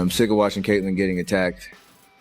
I'm sick of watching Caitlin getting attacked.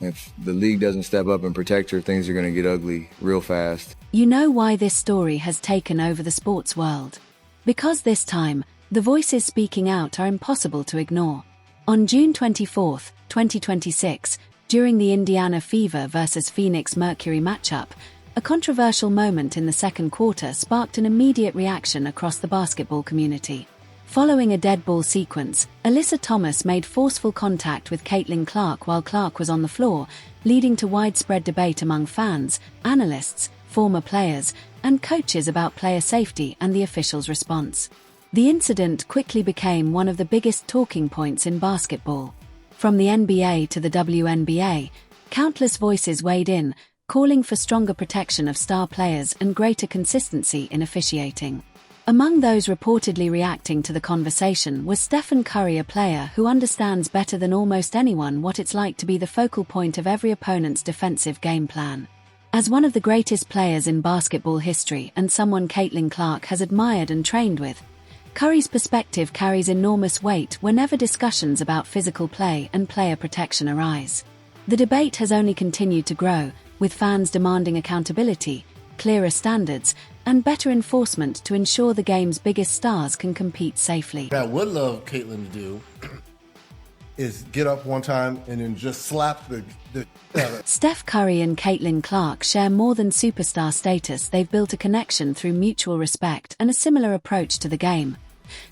If the league doesn't step up and protect her, things are going to get ugly real fast. You know why this story has taken over the sports world? Because this time, the voices speaking out are impossible to ignore. On June 24, 2026, during the Indiana Fever vs Phoenix Mercury matchup, a controversial moment in the second quarter sparked an immediate reaction across the basketball community. Following a dead ball sequence, Alyssa Thomas made forceful contact with Caitlin Clark while Clark was on the floor, leading to widespread debate among fans, analysts, former players, and coaches about player safety and the officials' response. The incident quickly became one of the biggest talking points in basketball. From the NBA to the WNBA, countless voices weighed in, calling for stronger protection of star players and greater consistency in officiating. Among those reportedly reacting to the conversation was Steph Curry, a player who understands better than almost anyone what it's like to be the focal point of every opponent's defensive game plan. As one of the greatest players in basketball history and someone Caitlin Clark has admired and trained with, Curry's perspective carries enormous weight whenever discussions about physical play and player protection arise. The debate has only continued to grow, with fans demanding accountability, clearer standards, and better enforcement to ensure the game's biggest stars can compete safely. What I would love Caitlin to do is get up one time and then just slap the Steph Curry and Caitlin Clark share more than superstar status. They've built a connection through mutual respect and a similar approach to the game.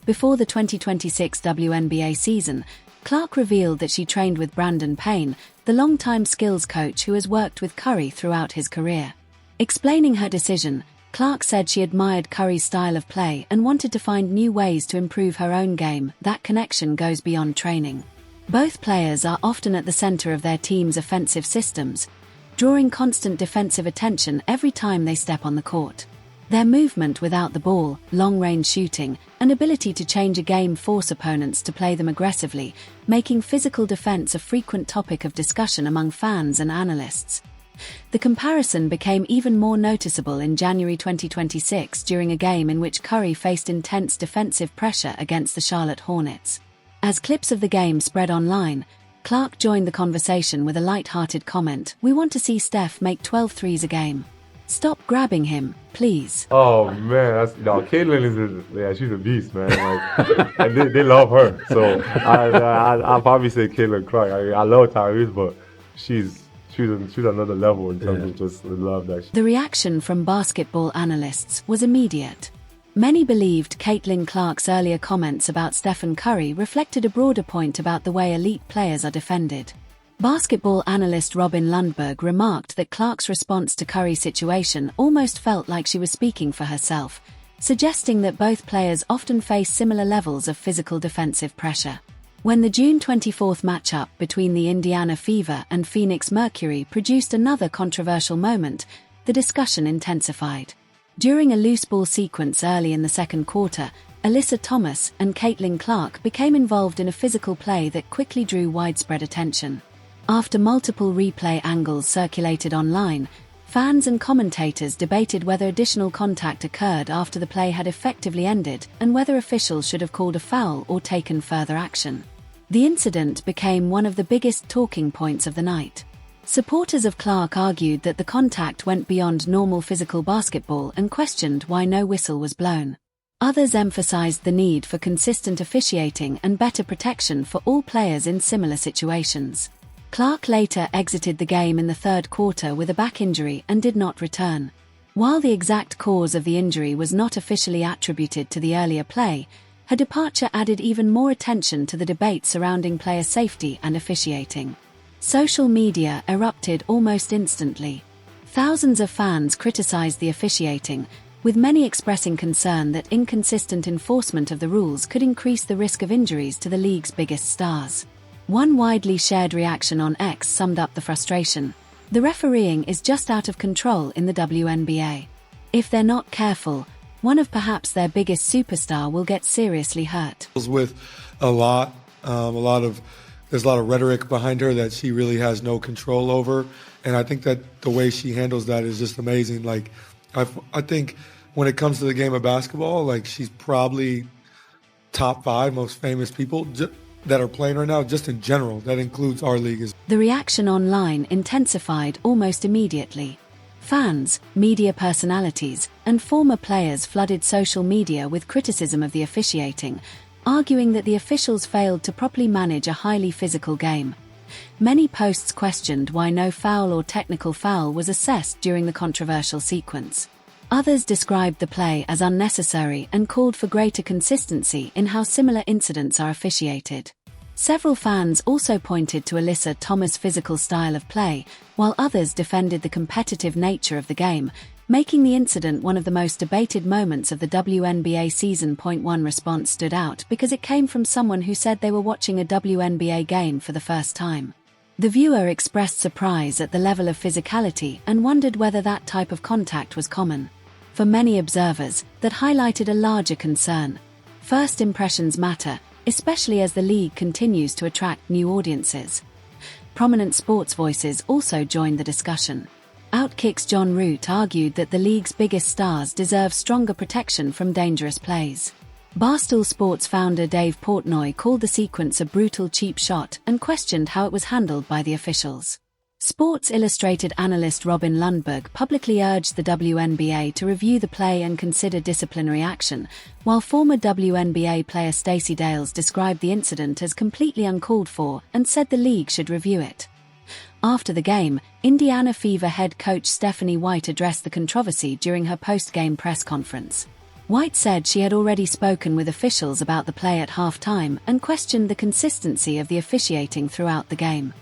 Before the 2026 WNBA season, Clark revealed that she trained with Brandon Payne, the longtime skills coach who has worked with Curry throughout his career. Explaining her decision, Clark said she admired Curry's style of play and wanted to find new ways to improve her own game. That connection goes beyond training. Both players are often at the center of their team's offensive systems, drawing constant defensive attention every time they step on the court. Their movement without the ball, long-range shooting, and ability to change a game force opponents to play them aggressively, making physical defense a frequent topic of discussion among fans and analysts. The comparison became even more noticeable in January 2026 during a game in which Curry faced intense defensive pressure against the Charlotte Hornets. As clips of the game spread online, Clark joined the conversation with a light-hearted comment: "We want to see Steph make 12 threes a game. Stop grabbing him, please." Oh man, Caitlin she's a beast, man. Like, and they love her. So I'll probably say Caitlin Clark. I love Tyrese, but she's another level in terms of just the love that she... The reaction from basketball analysts was immediate. Many believed Caitlin Clark's earlier comments about Stephen Curry reflected a broader point about the way elite players are defended. Basketball analyst Robin Lundberg remarked that Clark's response to Curry's situation almost felt like she was speaking for herself, suggesting that both players often face similar levels of physical defensive pressure. When the June 24th matchup between the Indiana Fever and Phoenix Mercury produced another controversial moment, the discussion intensified. During a loose ball sequence early in the second quarter, Alyssa Thomas and Caitlin Clark became involved in a physical play that quickly drew widespread attention. After multiple replay angles circulated online, fans and commentators debated whether additional contact occurred after the play had effectively ended and whether officials should have called a foul or taken further action. The incident became one of the biggest talking points of the night. Supporters of Clark argued that the contact went beyond normal physical basketball and questioned why no whistle was blown. Others emphasized the need for consistent officiating and better protection for all players in similar situations. Clark later exited the game in the third quarter with a back injury and did not return. While the exact cause of the injury was not officially attributed to the earlier play, her departure added even more attention to the debate surrounding player safety and officiating. Social media erupted almost instantly. Thousands of fans criticized the officiating, with many expressing concern that inconsistent enforcement of the rules could increase the risk of injuries to the league's biggest stars. One widely shared reaction on X summed up the frustration: "The refereeing is just out of control in the WNBA. If they're not careful, one of perhaps their biggest superstar will get seriously hurt." With there's a lot of rhetoric behind her that she really has no control over, and I think that the way she handles that is just amazing. Like, I think when it comes to the game of basketball, like, she's probably top 5 most famous people. that are playing right now, just in general, that includes our league. The reaction online intensified almost immediately. Fans, media personalities, and former players flooded social media with criticism of the officiating, arguing that the officials failed to properly manage a highly physical game. Many posts questioned why no foul or technical foul was assessed during the controversial sequence. Others described the play as unnecessary and called for greater consistency in how similar incidents are officiated. Several fans also pointed to Alyssa Thomas' physical style of play, while others defended the competitive nature of the game, making the incident one of the most debated moments of the WNBA season. One response stood out because it came from someone who said they were watching a WNBA game for the first time. The viewer expressed surprise at the level of physicality and wondered whether that type of contact was common. For many observers, that highlighted a larger concern. First impressions matter, especially as the league continues to attract new audiences. Prominent sports voices also joined the discussion. Outkick's John Root argued that the league's biggest stars deserve stronger protection from dangerous plays. Barstool Sports founder Dave Portnoy called the sequence a brutal cheap shot and questioned how it was handled by the officials. Sports Illustrated analyst Robin Lundberg publicly urged the WNBA to review the play and consider disciplinary action, while former WNBA player Stacey Dales described the incident as completely uncalled for and said the league should review it. After the game, Indiana Fever head coach Stephanie White addressed the controversy during her post-game press conference. White said she had already spoken with officials about the play at halftime and questioned the consistency of the officiating throughout the game.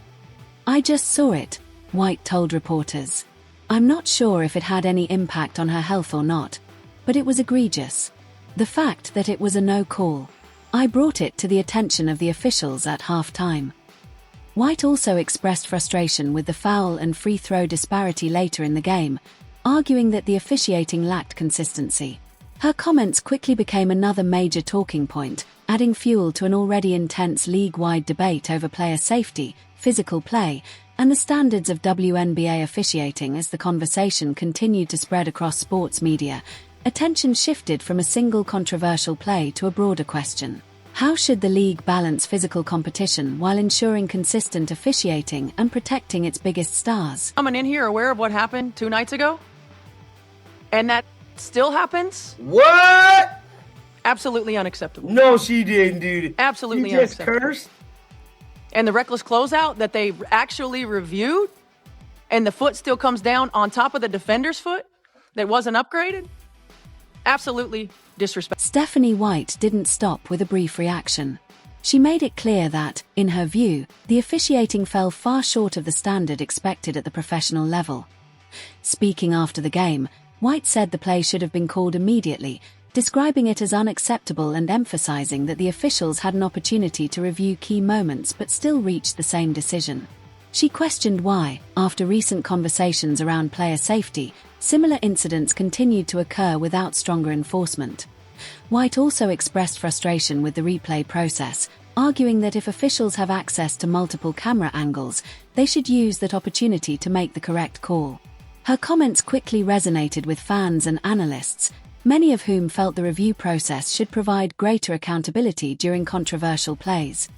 "I just saw it," White told reporters. "I'm not sure if it had any impact on her health or not, but it was egregious. The fact that it was a no call. I brought it to the attention of the officials at halftime." White also expressed frustration with the foul and free throw disparity later in the game, arguing that the officiating lacked consistency. Her comments quickly became another major talking point, adding fuel to an already intense league-wide debate over player safety, physical play, and the standards of WNBA officiating. As the conversation continued to spread across sports media, attention shifted from a single controversial play to a broader question. How should the league balance physical competition while ensuring consistent officiating and protecting its biggest stars? Coming in here aware of what happened 2 nights ago? And that still happens? What? Absolutely unacceptable. No, she didn't, dude. Absolutely She just unacceptable. cursed. And the reckless closeout that they actually reviewed, and the foot still comes down on top of the defender's foot that wasn't upgraded? Absolutely disrespectful. Stephanie White didn't stop with a brief reaction. She made it clear that, in her view, the officiating fell far short of the standard expected at the professional level. Speaking after the game, White said the play should have been called immediately, describing it as unacceptable and emphasizing that the officials had an opportunity to review key moments but still reached the same decision. She questioned why, after recent conversations around player safety, similar incidents continued to occur without stronger enforcement. White also expressed frustration with the replay process, arguing that if officials have access to multiple camera angles, they should use that opportunity to make the correct call. Her comments quickly resonated with fans and analysts, many of whom felt the review process should provide greater accountability during controversial plays.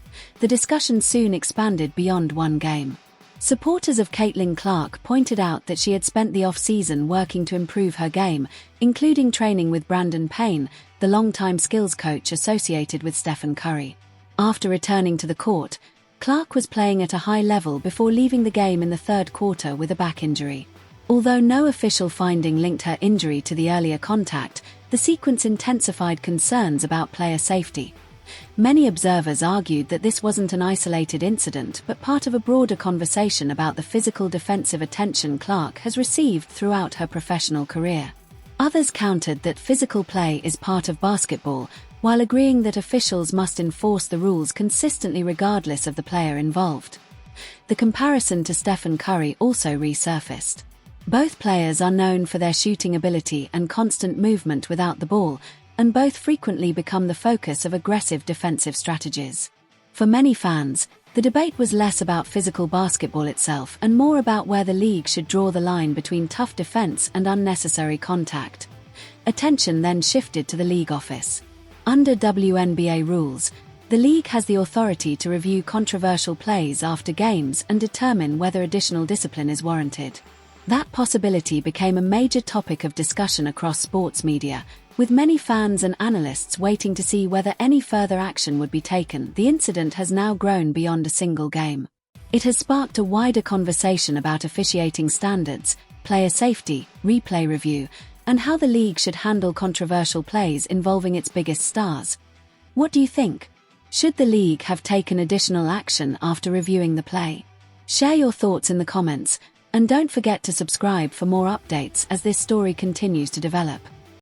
The discussion soon expanded beyond one game. Supporters of Caitlin Clark pointed out that she had spent the off-season working to improve her game, including training with Brandon Payne, the longtime skills coach associated with Steph Curry. After returning to the court, Clark was playing at a high level before leaving the game in the third quarter with a back injury. Although no official finding linked her injury to the earlier contact, the sequence intensified concerns about player safety. Many observers argued that this wasn't an isolated incident but part of a broader conversation about the physical defensive attention Clark has received throughout her professional career. Others countered that physical play is part of basketball, while agreeing that officials must enforce the rules consistently regardless of the player involved. The comparison to Steph Curry also resurfaced. Both players are known for their shooting ability and constant movement without the ball, and both frequently become the focus of aggressive defensive strategies. For many fans, the debate was less about physical basketball itself and more about where the league should draw the line between tough defense and unnecessary contact. Attention then shifted to the league office. Under WNBA rules, The league has the authority to review controversial plays after games and determine whether additional discipline is warranted. That possibility became a major topic of discussion across sports media, with many fans and analysts waiting to see whether any further action would be taken. The incident has now grown beyond a single game. It has sparked a wider conversation about officiating standards, player safety, replay review, and how the league should handle controversial plays involving its biggest stars. What do you think? Should the league have taken additional action after reviewing the play? Share your thoughts in the comments, and don't forget to subscribe for more updates as this story continues to develop.